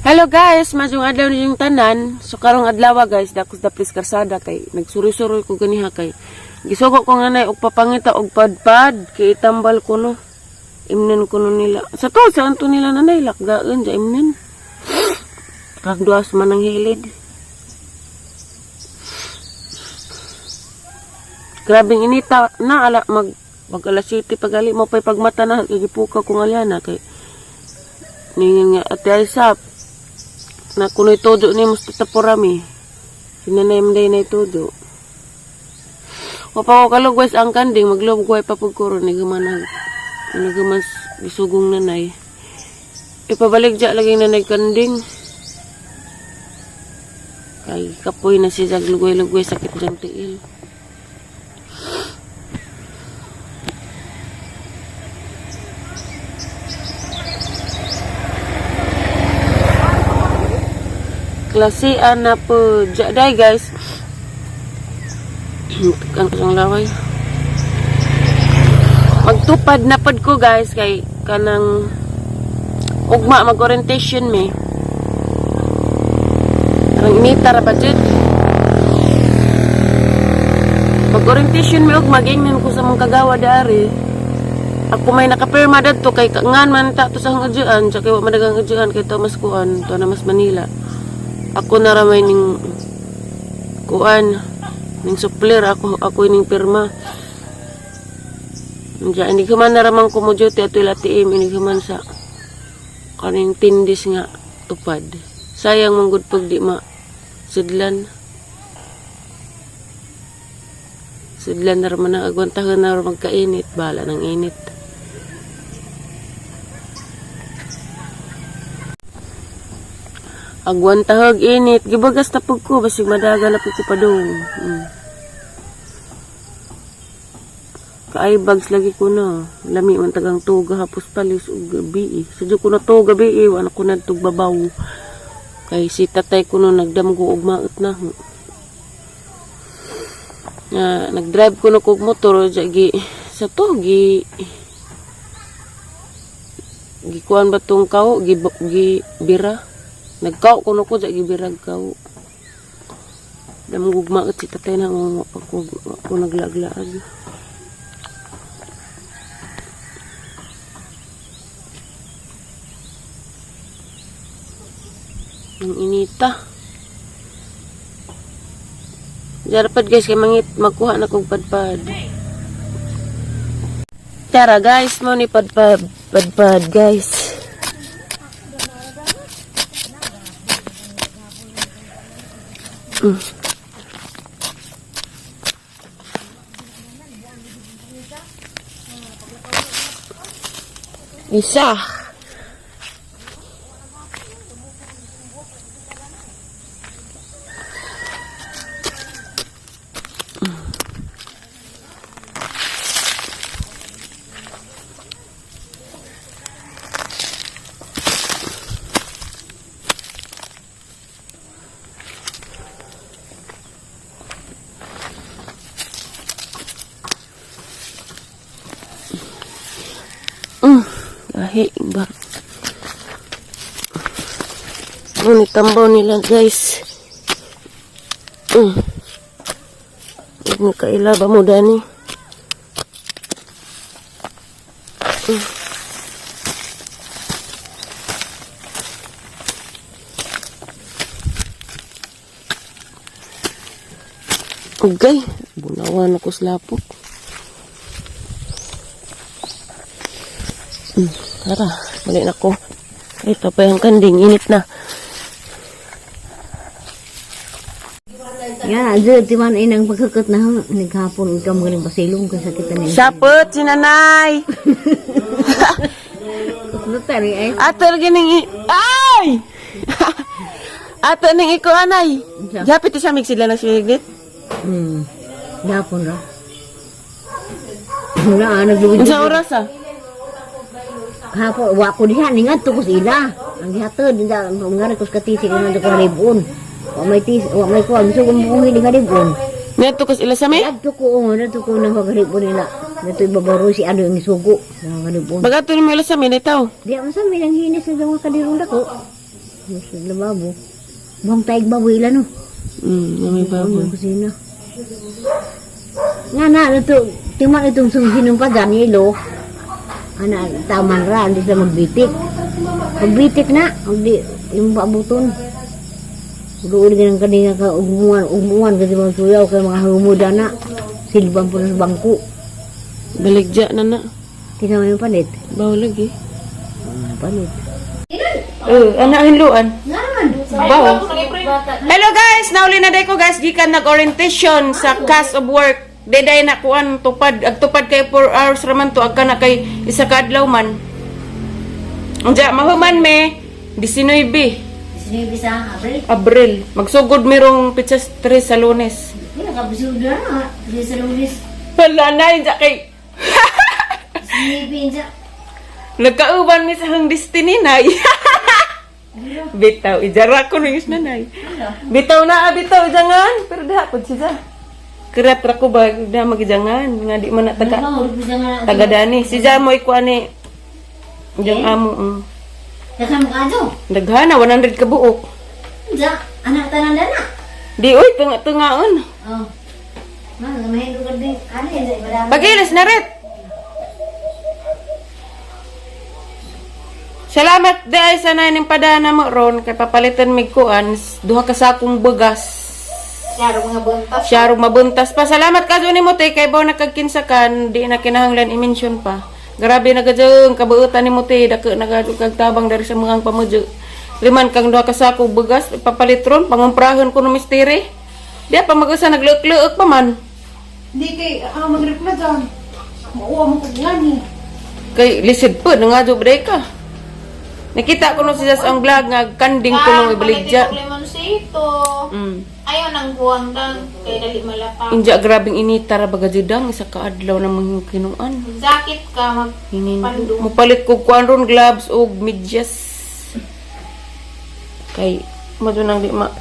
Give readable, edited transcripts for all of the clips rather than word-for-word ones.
Hello guys, masyong adlaw na yung tanan. So karong adlaw guys, dakos daplis karsada kay nagsuri-suri ko ganiha kay gisugo ko nga nay og papangita og padpad kay itambal ko no. Imnen ko no nila. Sa to sa anto nila nanay lakgaan sa imnen. Kagduas man ang hilid. Grabing inita na ala mag alas 7 pagali mo pay pagmata na gipuka ko ngalyana kay ning ate Aisap na kunoy todo ni musta tapurami sinanayam day na todo wapa ko kalugwes ang kanding maglubgway papagkuro ni gumanag nagamas isugong nanay ipabalik dya lagi nanay kanding kay kapoy na siya lugway-lugway sakit dyan tiil. Klasian na po. Jaday guys. Ang kasang laway. Magtupad na pod ko guys. Kay kanang ugma mag-orientation me. Ang inita ra ba dyan? Mag-orientation me ugma. Gingnan ko sa mga kagawa dari. Ako may nakapirma dadto. Kay ngan man ta to sa hangudyan. Tsaka iwa madagang hangudyan. Kay Thomas Kuan. To na mas Manila. Ako naramay ning kuan ning supplier ako ning pirma. Diya hindi ko man naramang kumudyoti ato ilatiim hindi ko man sa kaning tindis nga tupad. Sayang manggod pag di ma sidlan. Sidlan na raman na agwantahan na raman magkainit. Bala ng init. Agwan tahog init, gibagas na pug ko basig madaga na pug ko padung. Kaay bags lagi ko na. Lami man tagang tuga hapos palis ug gabi. Sadyo ko na to gabi wala ko na tug babaw. Kay si tatay ko no nagdamgo og maot na. Nagdrive ko na kog motor gi sa to gi kuan ba tong kao gi bira. Nagkao ko na ko dyan gibirag kao. Damugugma at si tatay na ako naglaglaag. Ang inita. Jarapad guys kay magkuha na kong padpad. Tara guys, mo ni padpad guys. Isa. Gahi ba? Ano tambaw nila guys? Ini kaila ba mo dani? Okay, bunawan ako sa lapok. Tara, balik na ko. Ito pa yung kanding, init na. Yan, aja timan inang pagkakat na naghapon ikaw magaling pasilong ka sakit na. Sapot si nanay. Kusutari ay. Ato gining ay. Ato ning iko anay. Japit siya mig sila na sigit. Gapon ra. Wala nagluwid. Sa oras ah. Hapon wa ko diha ningat to kus ila. Ang gihatod dinda ngari kus katisi ko nando ko ribon. Wa may ko gusto ko mo hili nga ribon. Neto kas ila sa mi? Adto ko nang pagaribon nila. Neto ibabaro si ano yung isugo. Nga ribon. Bagato ni mo ila sa mi nitaw. Di man sa mi nang hinis na mga kadirong dako. Sa lababo. Buang taig baboy ila no. May baboy. Ang kusina. Nga na, ito, tingnan itong sungsinong pa dyan, yelo. Ana, taman ra, hindi sila magbitik. Magbitik na, hindi, yung paabuton. Ulo-ulo ganang kanina ka, ugmuan, kasi mga suyaw, kaya mga humuda na. Silban po na sa bangko. Baligya na na. Kinama yung palit. Bawa lagi. Palit. Anak hinluan. Nga naman. Bawa. Hello guys, nauli na day ko guys, gikan nag-orientation sa cast of work. Deday na kuan tupad, agtupad kay 4 hours raman to agka na kay isa ka adlaw man. Unja mahuman me 19 Sinibi sa Abril. Abril. Magsugod mirong pichas 3 sa Lunes. Hindi, nakabisog na na. Hindi sa lunis. Wala na yun kay Sinibi niya. nagkauban mi sa hang destiny nay. Bitaw ijara ko ning nanay. Bitaw na bitaw jangan pero daha pud siya. Kerat ra ko ba na magijangan nga di man na taga dani si Jamoy ko ani jang amo Dakan mo ka ajo. daghana 100 ka buok Diya, anak tanan dana. di oy tunga-tungaon Oh. Man, mahindo ka din. Ano yan? Madami. pagilis na ret salamat dai sa ning padana mo ron kay papalitan mig kuan duha ka sakong bugas. Klaro mga buntas. Syarong mabuntas pa. Salamat ka ni mo te kay baw nakagkinsakan di na kinahanglan i-mention pa. Grabe na gajeng kabuutan ni mo te dako nagadugag tabang dari sa mga pamudyo. Liman kang duha ka sako bugas papalitron pangumprahon ko no misteri. Di pa mag-usa nagleuk-leuk pa man. Hindi kay mag-reply dyan. Mauwa mo kong gani. Kay lisid po nangadyo bday ka. Nakita ko no siya sa ang vlog nga kanding ko no ibaligya. Limonsito. Ayaw nang buwang dang. Kaya dali malapang. Inja grabing inita ra baga judang isa ka adlaw na mga kinuan. Zakit ka mag Hinin mupalit ko kuan ron gloves o medyas. Kay madunang di ma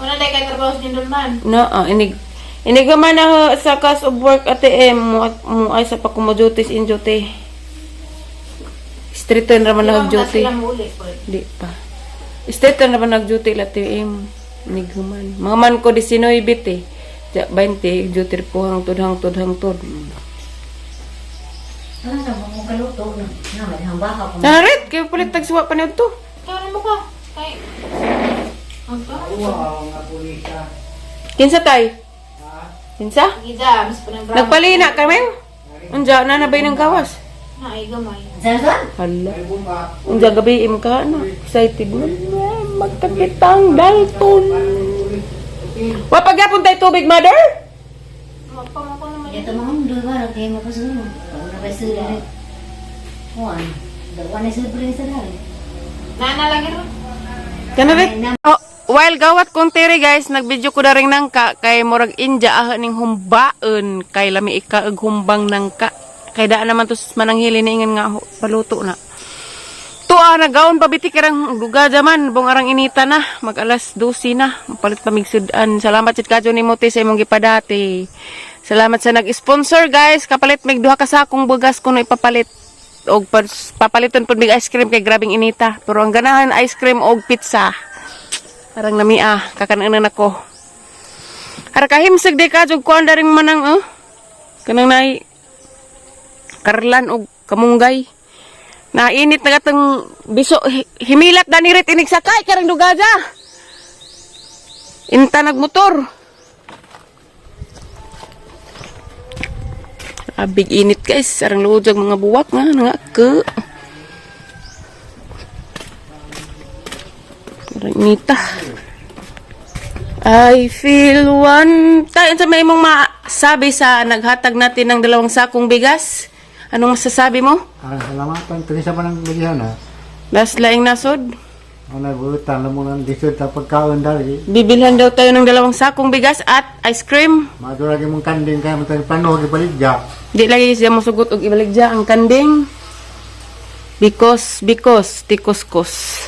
Wala dahil kay trabaho sa Jindulman. na inig man na sa cast of work ATM mo ay sa pakumoduties in duty. Street na man nag-duty. Sila mo uli po. Di pa. Street na man nag-duty la ATM. Inig man. Mga man ko 19 bit eh. Ja 20 duty po hangtod. Ano sa mga kaluto? May hambaka ko. Narit kay palit tagsuwa pa niyo to. Kaya mo ka. Kay... Ang ka? Kinsa tay? Kinsa? Giza. Mas pa ng bravo. Nagpalina kami. Unja na nabay ng gawas. Na ay gamay. Saan? Hala. Unja gabi im ka na. Excited na. Magkakitang Dalton. Wa pagyapon tay tubig, mother? Magpamako naman Ito mga mundo ba? Kaya mapasuno. Kung nakasuri rin. Juan. Dawan na suri rin sa dali. Nana lagi rin. Kana rin? Oh, while gawat kong tiri guys, nagvideo ko na rin nangka kay murag India ning humbaon kay lami ika ug humbang nangka. Kay daan naman to mananghili na ingan nga paluto na. Tuwa na gaon pabiti karang duga jaman bong arang inita na mag alas 12 na mapalit pa migsudan. Salamat sit kadyo ni Mote sa imong gipadati. Salamat sa nag-sponsor guys. Kapalit mig duha ka sakong bugas kuno ipapalit og papaliton pud mig ice cream kay grabing inita. Pero ang ganahan ice cream og pizza. Arang namia kakanan ako. Ara kahimsig di kadyo kuan daring manang kanang nay karlan og kamunggay. Nainit na gatong biso himilat danirit inig sakay karang dugaja. Inta nagmotor. Abig init guys, sarang lujag mga buwak nga ke. Karang nita. I feel one. Tayo sa may mong masabi sa naghatag natin ng 2 sakong bigas. Anong masasabi mo? Salamatan, tulisa pa ng bagihan ha. Last laing nasod. Ang nagbutan, alam mo lang disod sa pagkaon dali. Bibilhan daw tayo ng 2 sakong bigas at ice cream. Maduragi mong kanding kaya matang panuh, ibaligya. Di lagi siya masugot og ibaligya ang kanding. Because, tikuskos.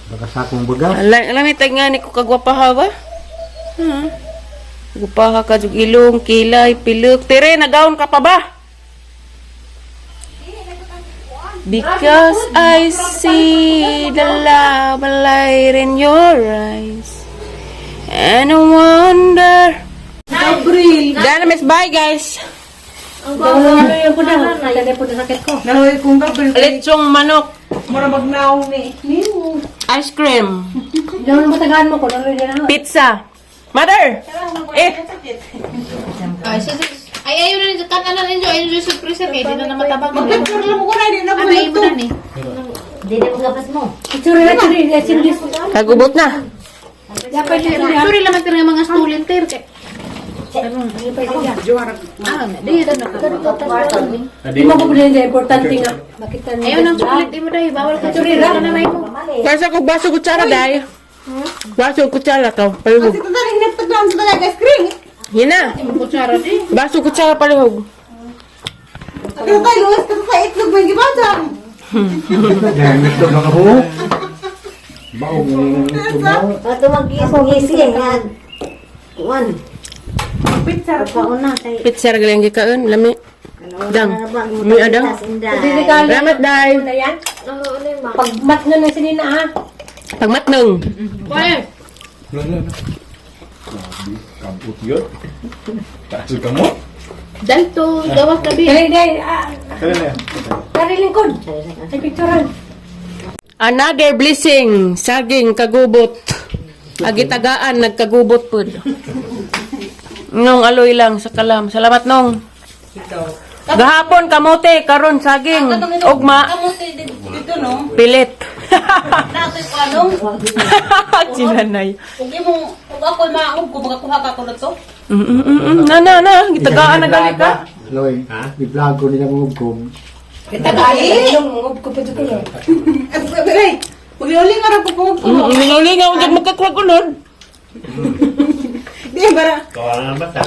Baka sakong bugas. Alam mo nga ni ko kagwapaha ba? Gupaha ka jug ilong, kilay, pilok. Tere, nagaon ka pa ba? Because I see the love light in your eyes. And I wonder. Dahil miss bye guys. Ano yung puda? Tanda po na sakit ko. Nahoy kung gabi. Lechong manok. Mura magnaong ni. Ice cream. Gawin mo tagaan mo ko. Naroy din ako. Pizza. Mother! Ay, ayaw na nito. Tanga na ninyo. Ayaw nyo sa freezer. Kaya di na matabang. Magpapuro lang mo ko na. Hindi na Ano, ayaw mo na ni. Hindi na magapas mo. Itsura na ito rin. Simlis. Kagubot na. Sorry lang natin ng mga stolen care. Ah, di na. Di mo ko pala yung importante nga. Makita niyo. Ayaw ng chocolate. Di mo dahil. Bawal ka chocolate. Ano na may mo? Basa ko baso kutsara dahil. Baso kutsara to. Palihog. Ito na rin hinaptaglan sa talaga screen. Yan na. Kutsara di. Baso kutsara palihog. Ito tayo, luwas ka sa itlog. May gibadang. Dahil ito mga buhok. Baong yung ito na. Ito mag-gising yan. Kuwan. Pizza. Pauna tayo. Pizza galing gikaon. Lami. Dang. May ada. Salamat dahil. Pagmat na ng sinina ha. Pagmatnong. Wala. Kamput yun. Kaso ka mo? Dalto. Gawas na bi. Dali, dali. Kaya na yan. Dari lingkod. Ay, picturean. Another blessing. Saging kagubot. Agitagaan nagkagubot po. Nung aloy lang sa kalam. Salamat nung. Gahapon kamote karon saging ugma Dito no. pilit. Nato ko anong. Sinanay. Huwag mo. Kung ako maangog ko. Magakuha ka ko na to. Na. Gitagaan na gali ka. Loy, i-vlog ko nila mga hukom. Tagali. Ay, pag-iuling nga rin ko kung Nilulingaw dyan magkakwag unod. Di, bara. Kawalan ng bata.